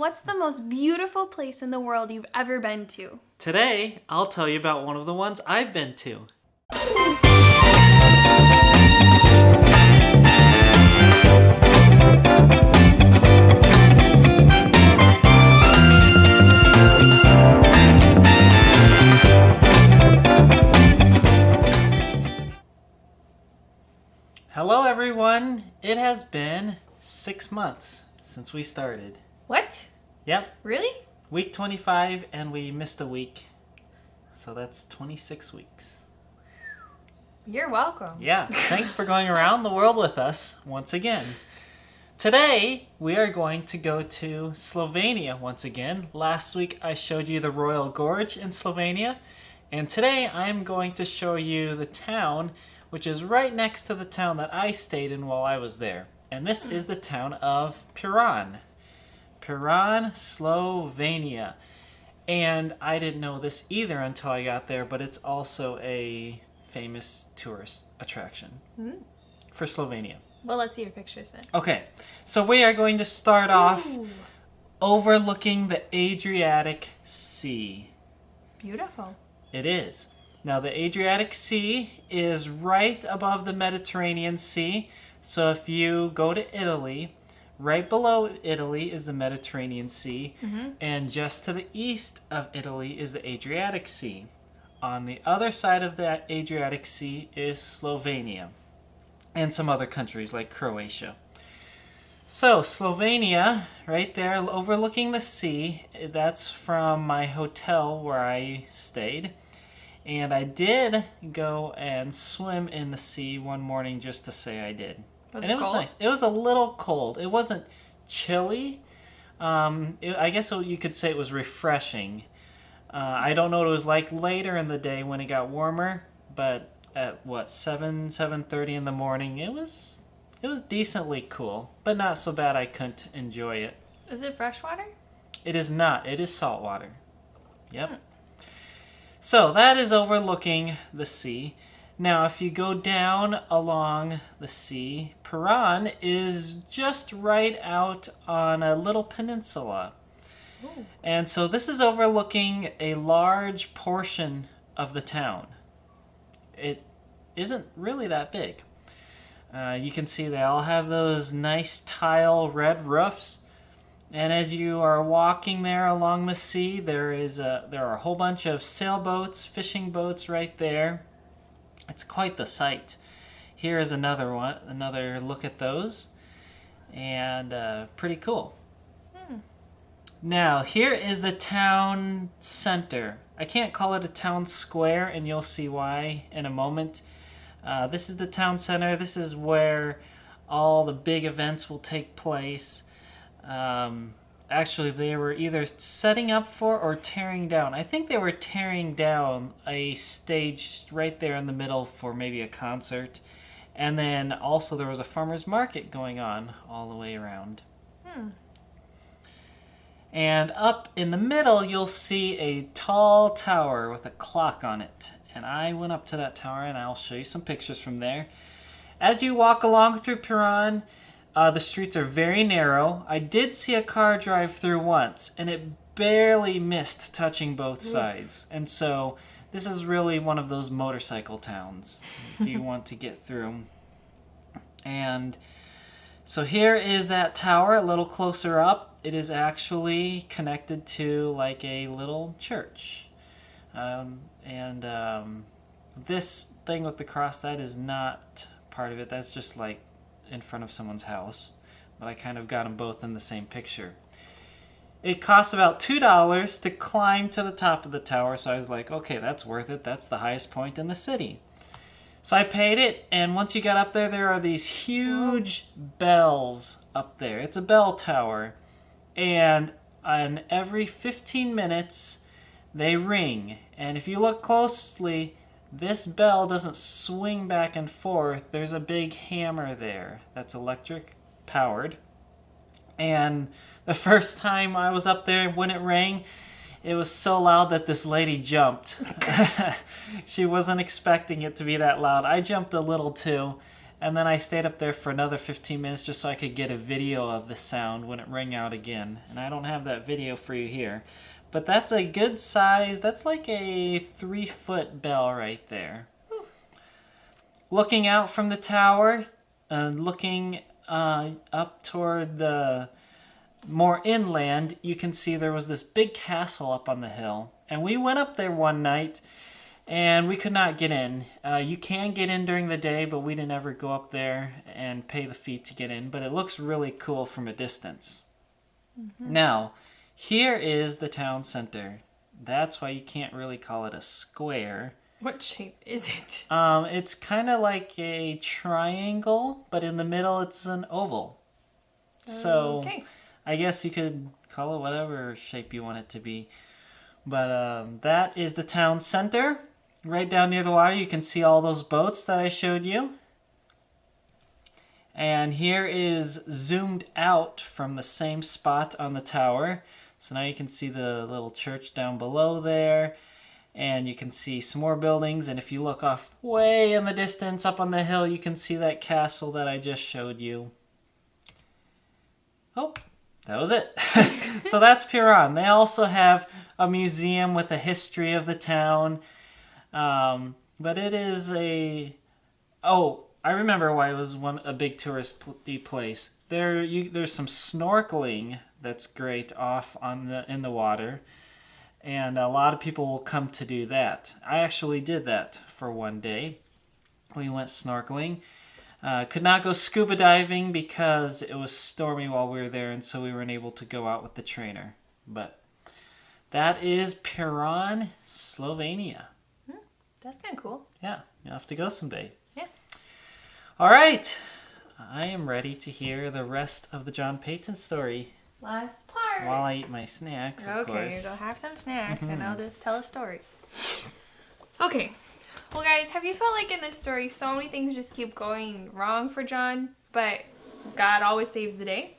What's the most beautiful place in the world you've ever been to? Today, I'll tell you about one of the ones I've been to. Hello everyone! It has been 6 months since we started. What? Yep. Really? Week 25 and we missed a week. So that's 26 weeks. You're welcome. Yeah, thanks for going around the world with us once again. Today, we are going to go to Slovenia once again. Last week I showed you the Royal Gorge in Slovenia. And today I'm going to show you the town which is right next to the town that I stayed in while I was there. And this is the town of Piran. Piran, Slovenia. And I didn't know this either until I got there, but it's also a famous tourist attraction for Slovenia. Well, let's see your pictures then. Okay, so we are going to start off overlooking the Adriatic Sea. Beautiful. It is. Now the Adriatic Sea is right above the Mediterranean Sea. So if you go to Italy, right below Italy is the Mediterranean Sea. And just to the east of Italy is the Adriatic Sea. On the other side of that Adriatic Sea is Slovenia and some other countries like Croatia. So Slovenia, right there overlooking the sea, that's from my hotel where I stayed. And I did go and swim in the sea one morning just to say I did. Was and it it was cold? nice. It was a little cold. It wasn't chilly. I guess you could say it was refreshing. I don't know what it was like later in the day when it got warmer, but at 7:30 in the morning, it was decently cool, but not so bad I couldn't enjoy it. Is it freshwater? It is not. It is saltwater. Yep. So that is overlooking the sea. Now if you go down along the sea, Piran is just right out on a little peninsula. Ooh. And so this is overlooking a large portion of the town. It isn't really that big. You can see they all have those nice tile red roofs. And as you are walking there along the sea, there are a whole bunch of sailboats, fishing boats right there. It's quite the sight. Here is another look at those, and pretty cool. Now here is the town center. I can't call it a town square, and you'll see why in a moment. This is the town center. This is where all the big events will take place. Actually, they were either setting up for or tearing down. I think they were tearing down a stage right there in the middle for maybe a concert. And then also there was a farmer's market going on all the way around. And up in the middle, you'll see a tall tower with a clock on it. And I went up to that tower, and I'll show you some pictures from there. As you walk along through Piran, the streets are very narrow. I did see a car drive through once, and it barely missed touching both sides. And so this is really one of those motorcycle towns if you want to get through. And so here is that tower a little closer up. It is actually connected to like a little church. This thing with the cross, that is not part of it. That's just like in front of someone's house, but I kind of got them both in the same picture. It costs about $2 to climb to the top of the tower, so I was like, okay, that's worth it. That's the highest point in the city. So I paid it, and once you got up there, there are these huge bells up there. It's a bell tower, and on every 15 minutes, they ring. And if you look closely, this bell doesn't swing back and forth. There's a big hammer there that's electric powered. And the first time I was up there when it rang, it was so loud that this lady jumped. She wasn't expecting it to be that loud. I jumped a little too. And then I stayed up there for another 15 minutes just so I could get a video of the sound when it rang out again. And I don't have that video for you here. But that's a good size. That's like a 3-foot bell right there. Whew. Looking out from the tower, looking up toward the more inland, you can see there was this big castle up on the hill. And we went up there one night and we could not get in. You can get in during the day, but we didn't ever go up there and pay the fee to get in. But it looks really cool from a distance. Mm-hmm. Now, here is the town center. That's why you can't really call it a square. What shape is it? It's kind of like a triangle, but in the middle it's an oval. So, okay. I guess you could call it whatever shape you want it to be. But that is the town center. Right down near the water, you can see all those boats that I showed you. And here is zoomed out from the same spot on the tower. So now you can see the little church down below there. And you can see some more buildings. And if you look off way in the distance up on the hill, you can see that castle that I just showed you. Oh, that was it. So that's Piran. They also have a museum with a history of the town. But it is a... Oh, I remember why it was a big touristy place. There's some snorkeling that's great off in the water. And a lot of people will come to do that. I actually did that for one day. We went snorkeling. Could not go scuba diving because it was stormy while we were there, and so we weren't able to go out with the trainer. But that is Piran, Slovenia. That's kind of cool. Yeah, you'll have to go someday. Yeah. All right. I am ready to hear the rest of the John Paton story. Last part. While I eat my snacks, of course. Okay, go have some snacks and I'll just tell a story. Okay. Well, guys, have you felt like in this story so many things just keep going wrong for John, but God always saves the day?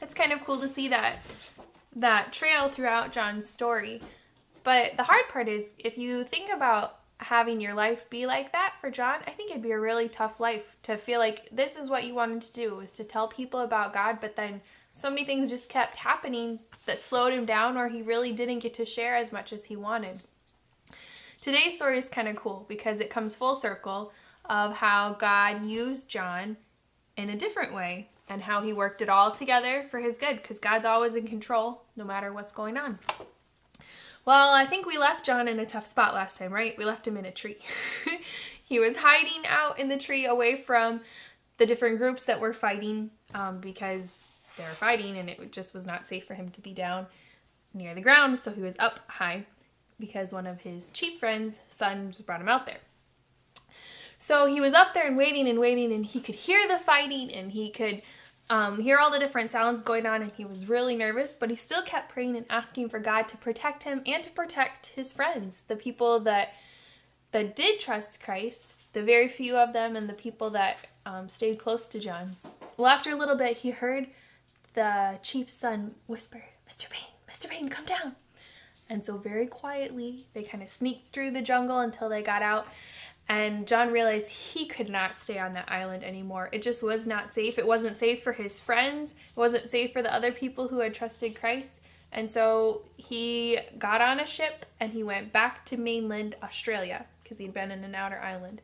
It's kind of cool to see that trail throughout John's story. But the hard part is, if you think about having your life be like that for John, I think it'd be a really tough life to feel like this is what you wanted to do, was to tell people about God, but then so many things just kept happening that slowed him down, or he really didn't get to share as much as he wanted. Today's story is kind of cool because it comes full circle of how God used John in a different way and how he worked it all together for his good, because God's always in control no matter what's going on. Well, I think we left John in a tough spot last time, right? We left him in a tree. He was hiding out in the tree away from the different groups that were fighting because they were fighting, and it just was not safe for him to be down near the ground, so he was up high because one of his chief friends' sons brought him out there. So he was up there and waiting, and he could hear the fighting, and he could hear all the different sounds going on, and he was really nervous, but he still kept praying and asking for God to protect him and to protect his friends, the people that did trust Christ, the very few of them, and the people that stayed close to John. Well, after a little bit, he heard the chief's son whisper, Mr. Paton, come down." And so very quietly, they kind of sneaked through the jungle until they got out. And John realized he could not stay on that island anymore. It just was not safe. It wasn't safe for his friends. It wasn't safe for the other people who had trusted Christ. And so he got on a ship and he went back to mainland Australia because he'd been in an outer island.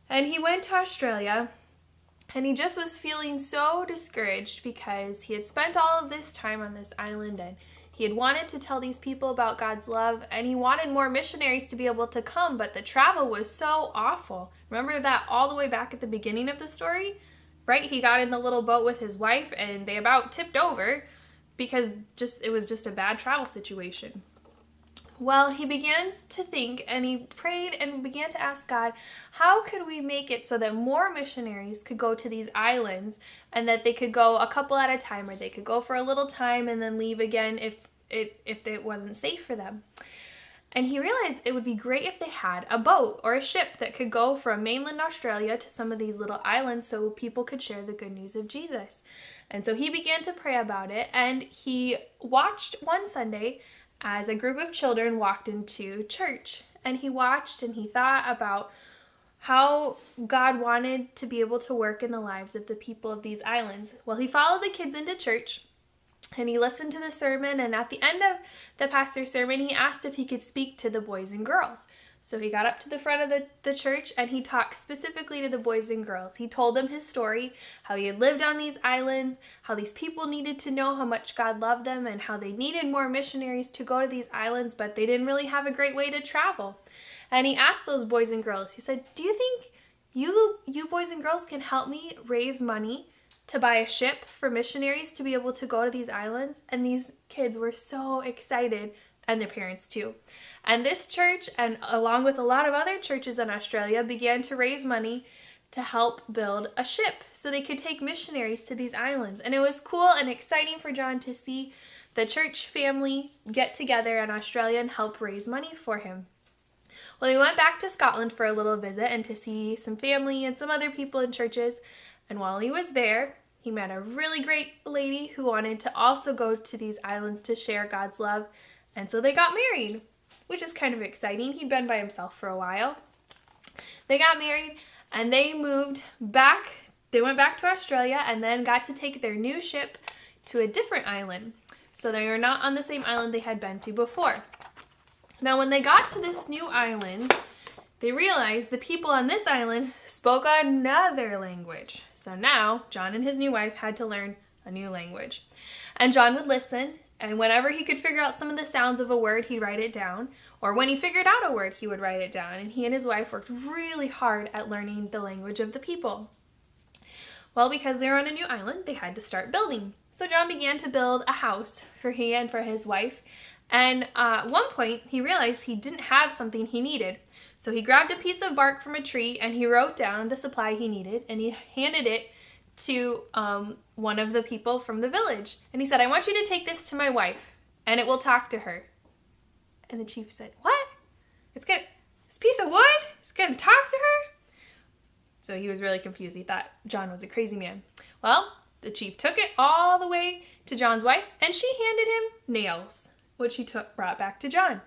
And he went to Australia and he just was feeling so discouraged because he had spent all of this time on this island and he had wanted to tell these people about God's love, and he wanted more missionaries to be able to come, but the travel was so awful. Remember that all the way back at the beginning of the story? Right? He got in the little boat with his wife, and they about tipped over because it was just a bad travel situation. Well, he began to think, and he prayed and began to ask God, how could we make it so that more missionaries could go to these islands, and that they could go a couple at a time, or they could go for a little time and then leave again if it wasn't safe for them. And he realized it would be great if they had a boat or a ship that could go from mainland Australia to some of these little islands so people could share the good news of Jesus. And so he began to pray about it, and he watched one Sunday as a group of children walked into church. And he watched and he thought about how God wanted to be able to work in the lives of the people of these islands. Well, he followed the kids into church and he listened to the sermon, and at the end of the pastor's sermon, he asked if he could speak to the boys and girls. So he got up to the front of the church and he talked specifically to the boys and girls. He told them his story, how he had lived on these islands, how these people needed to know how much God loved them, and how they needed more missionaries to go to these islands, but they didn't really have a great way to travel. And he asked those boys and girls, he said, do you think you boys and girls can help me raise money to buy a ship for missionaries to be able to go to these islands? And these kids were so excited, and their parents too. And this church, and along with a lot of other churches in Australia, began to raise money to help build a ship so they could take missionaries to these islands. And it was cool and exciting for John to see the church family get together in Australia and help raise money for him. Well, he went back to Scotland for a little visit and to see some family and some other people in churches. And while he was there, he met a really great lady who wanted to also go to these islands to share God's love. And so they got married, which is kind of exciting. He'd been by himself for a while. They got married and they moved back. They went back to Australia and then got to take their new ship to a different island. So they were not on the same island they had been to before. Now, when they got to this new island, they realized the people on this island spoke another language. So now John and his new wife had to learn a new language. And John would listen, and whenever he could figure out some of the sounds of a word, he'd write it down. Or when he figured out a word, he would write it down. And he and his wife worked really hard at learning the language of the people. Well, because they were on a new island, they had to start building. So John began to build a house for he and for his wife. And at one point, he realized he didn't have something he needed. So he grabbed a piece of bark from a tree and he wrote down the supply he needed, and he handed it to one of the people from the village. And he said, I want you to take this to my wife and it will talk to her. And the chief said, what? This piece of wood is going to talk to her? So he was really confused. He thought John was a crazy man. Well, the chief took it all the way to John's wife and she handed him nails, which he brought back to John.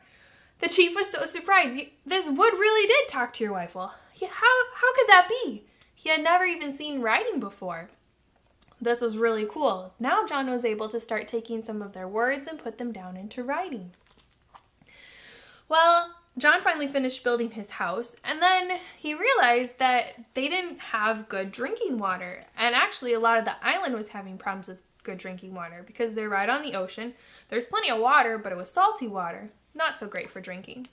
The chief was so surprised. This wood really did talk to your wife. Well, how could that be? He had never even seen writing before. This was really cool. Now John was able to start taking some of their words and put them down into writing. Well, John finally finished building his house, and then he realized that they didn't have good drinking water. And actually, a lot of the island was having problems with good drinking water because they're right on the ocean. There's plenty of water, but it was salty water. Not so great for drinking.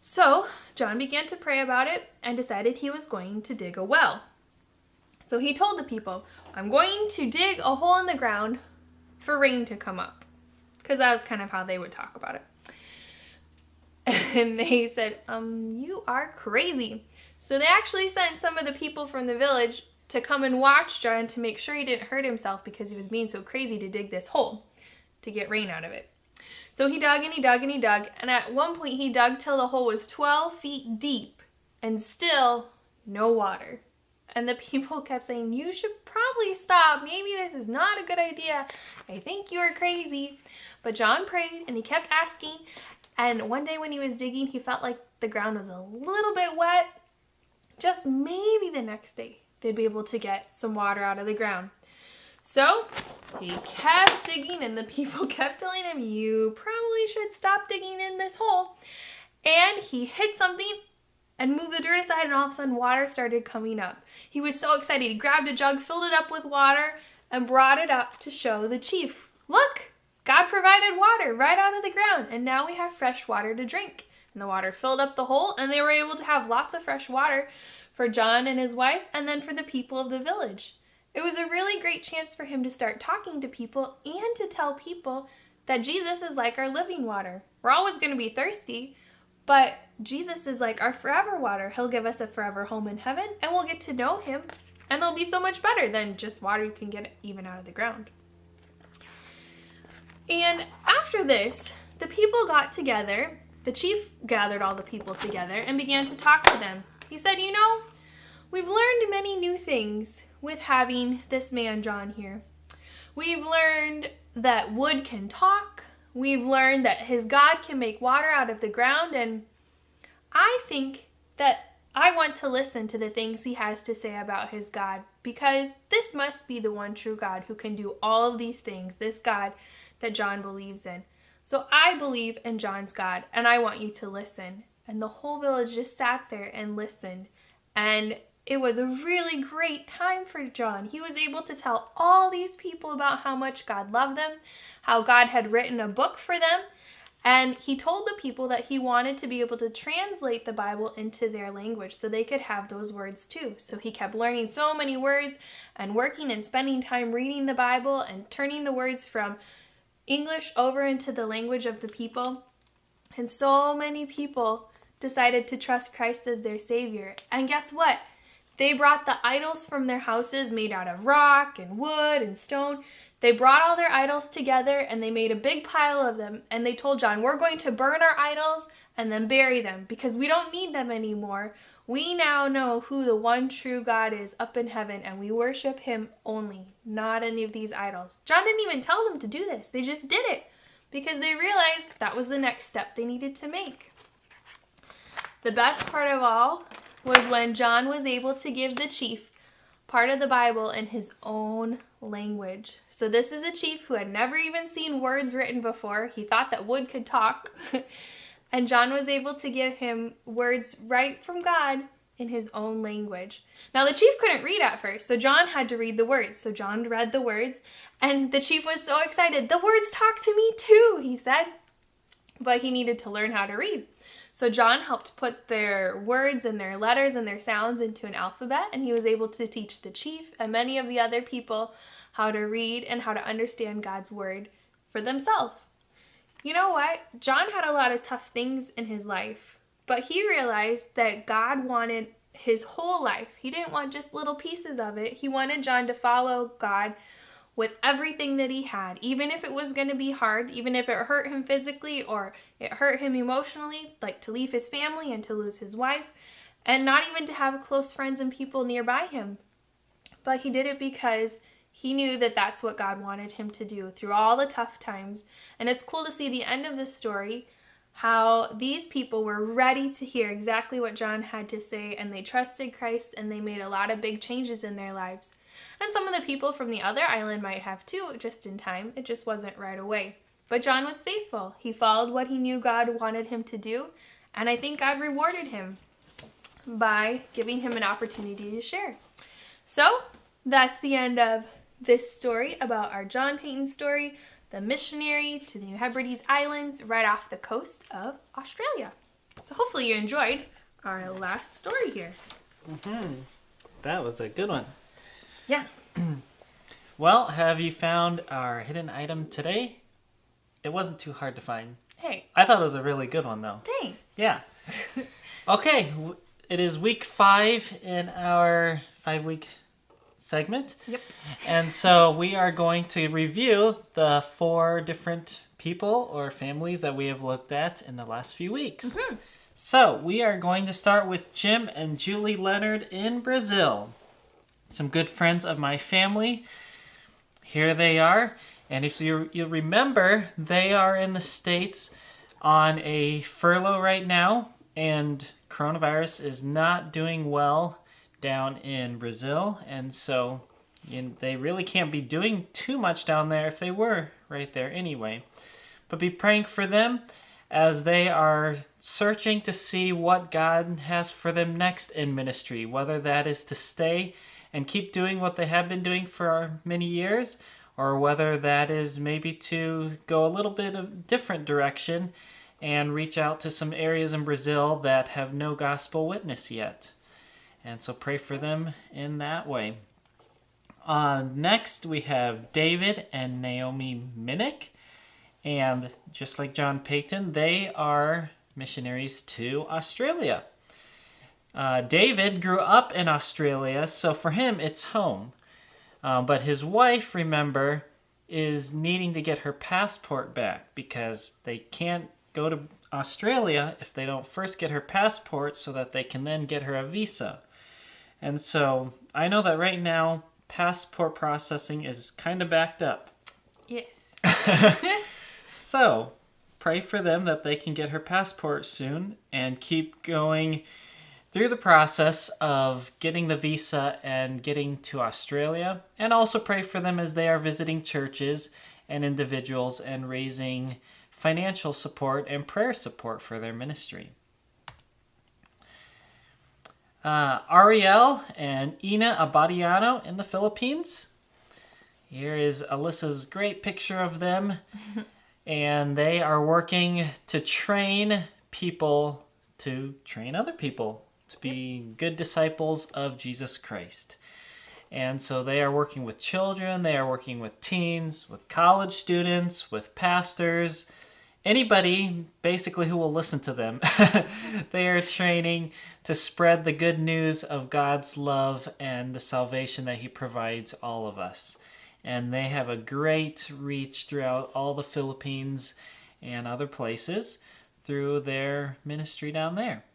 So John began to pray about it and decided he was going to dig a well. So he told the people, I'm going to dig a hole in the ground for rain to come up. Because that was kind of how they would talk about it. And they said, you are crazy. So they actually sent some of the people from the village to come and watch John to make sure he didn't hurt himself because he was being so crazy to dig this hole to get rain out of it. So he dug and he dug and he dug, and at one point he dug till the hole was 12 feet deep and still no water. And the people kept saying, you should probably stop. Maybe this is not a good idea. I think you are crazy. But John prayed and he kept asking, and one day when he was digging, he felt like the ground was a little bit wet. Just maybe the next day they'd be able to get some water out of the ground. So he kept digging and the people kept telling him, you probably should stop digging in this hole. And he hit something and moved the dirt aside, and all of a sudden water started coming up. He was so excited. He grabbed a jug, filled it up with water, and brought it up to show the chief. Look, God provided water right out of the ground, and now we have fresh water to drink. And the water filled up the hole, and they were able to have lots of fresh water for John and his wife, and then for the people of the village. It was a really great chance for him to start talking to people and to tell people that Jesus is like our living water. We're always going to be thirsty, but Jesus is like our forever water. He'll give us a forever home in heaven, and we'll get to know him, and it'll be so much better than just water you can get even out of the ground. And after this, the people got together. The chief gathered all the people together and began to talk to them. He said, you know, we've learned many new things with having this man John here. We've learned that wood can talk. We've learned that his God can make water out of the ground. And I think that I want to listen to the things he has to say about his God, because this must be the one true God who can do all of these things, this God that John believes in. So I believe in John's God, and I want you to listen. And the whole village just sat there and listened. And it was a really great time for John. He was able to tell all these people about how much God loved them, how God had written a book for them, and he told the people that he wanted to be able to translate the Bible into their language so they could have those words too. So he kept learning so many words and working and spending time reading the Bible and turning the words from English over into the language of the people. And so many people decided to trust Christ as their Savior. And guess what? They brought the idols from their houses made out of rock and wood and stone. They brought all their idols together and they made a big pile of them. And they told John, we're going to burn our idols and then bury them because we don't need them anymore. We now know who the one true God is up in heaven, and we worship him only, not any of these idols. John didn't even tell them to do this. They just did it because they realized that was the next step they needed to make. The best part of all was when John was able to give the chief part of the Bible in his own language. So this is a chief who had never even seen words written before. He thought that wood could talk. And John was able to give him words right from God in his own language. Now the chief couldn't read at first, so John had to read the words. So John read the words, and the chief was so excited. The words talk to me too, he said. But he needed to learn how to read. So John helped put their words and their letters and their sounds into an alphabet, and he was able to teach the chief and many of the other people how to read and how to understand God's word for themselves. You know what? John had a lot of tough things in his life, but he realized that God wanted his whole life. He didn't want just little pieces of it. He wanted John to follow God with everything that he had, even if it was going to be hard, even if it hurt him physically or it hurt him emotionally, like to leave his family and to lose his wife, and not even to have close friends and people nearby him. But he did it because he knew that that's what God wanted him to do through all the tough times. And it's cool to see the end of the story, how these people were ready to hear exactly what John had to say, and they trusted Christ, and they made a lot of big changes in their lives. And some of the people from the other island might have too, just in time. It just wasn't right away. But John was faithful. He followed what he knew God wanted him to do, and I think God rewarded him by giving him an opportunity to share. So that's the end of this story about our John Paton story, the missionary to the New Hebrides Islands right off the coast of Australia. So hopefully you enjoyed our last story here. That was a good one. Yeah. Well, have you found our hidden item today? It wasn't too hard to find. Hey. I thought it was a really good one, though. Thanks. Yeah. Okay, it is week 5 in our 5-week segment. Yep. And so we are going to review the 4 different people or families that we have looked at in the last few weeks. Mm-hmm. So we are going to start with Jim and Julie Leonard in Brazil. Some good friends of my family. Here they are. And if you remember, they are in the States on a furlough right now. And coronavirus is not doing well down in Brazil. And so they really can't be doing too much down there if they were right there anyway. But be praying for them as they are searching to see what God has for them next in ministry. Whether that is to stay and keep doing what they have been doing for many years, or whether that is maybe to go a little bit of different direction and reach out to some areas in Brazil that have no gospel witness yet. And so pray for them in that way. Next we have David and Naomi Minnick. And just like John Paton, they are missionaries to Australia. David grew up in Australia, so for him it's home. But his wife, remember, is needing to get her passport back because they can't go to Australia if they don't first get her passport so that they can then get her a visa. And so I know that right now passport processing is kind of backed up. Yes. So pray for them that they can get her passport soon and keep going through the process of getting the visa and getting to Australia, and also pray for them as they are visiting churches and individuals and raising financial support and prayer support for their ministry. Ariel and Ina Abadiano in the Philippines. Here is Alyssa's great picture of them. And they are working to train people to train other people to be good disciples of Jesus Christ. And so they are working with children, they are working with teens, with college students, with pastors, anybody basically who will listen to them. They are training to spread the good news of God's love and the salvation that He provides all of us. And they have a great reach throughout all the Philippines and other places through their ministry down there.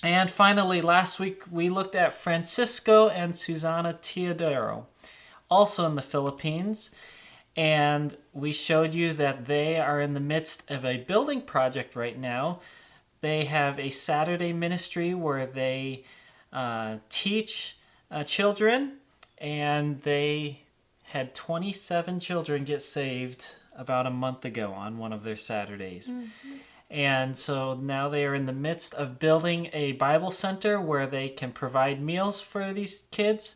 And finally, last week we looked at Francisco and Susana Teodoro, also in the Philippines. And we showed you that they are in the midst of a building project right now. They have a Saturday ministry where they teach children, and they had 27 children get saved about a month ago on one of their Saturdays. Mm-hmm. And so now they are in the midst of building a Bible center where they can provide meals for these kids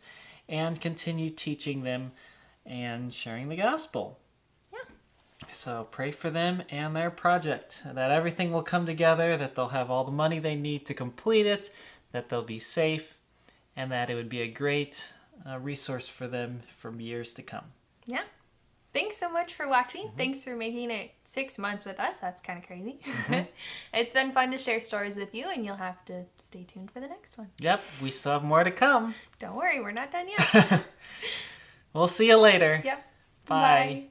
and continue teaching them and sharing the gospel. Yeah. So pray for them and their project, that everything will come together, that they'll have all the money they need to complete it, that they'll be safe, and that it would be a great resource for them for years to come. Yeah. Thanks so much for watching. Mm-hmm. Thanks for making it 6 months with us. That's kind of crazy. Mm-hmm. It's been fun to share stories with you, and you'll have to stay tuned for the next one. Yep, we still have more to come. Don't worry, we're not done yet. We'll see you later. Yep. Bye. Bye.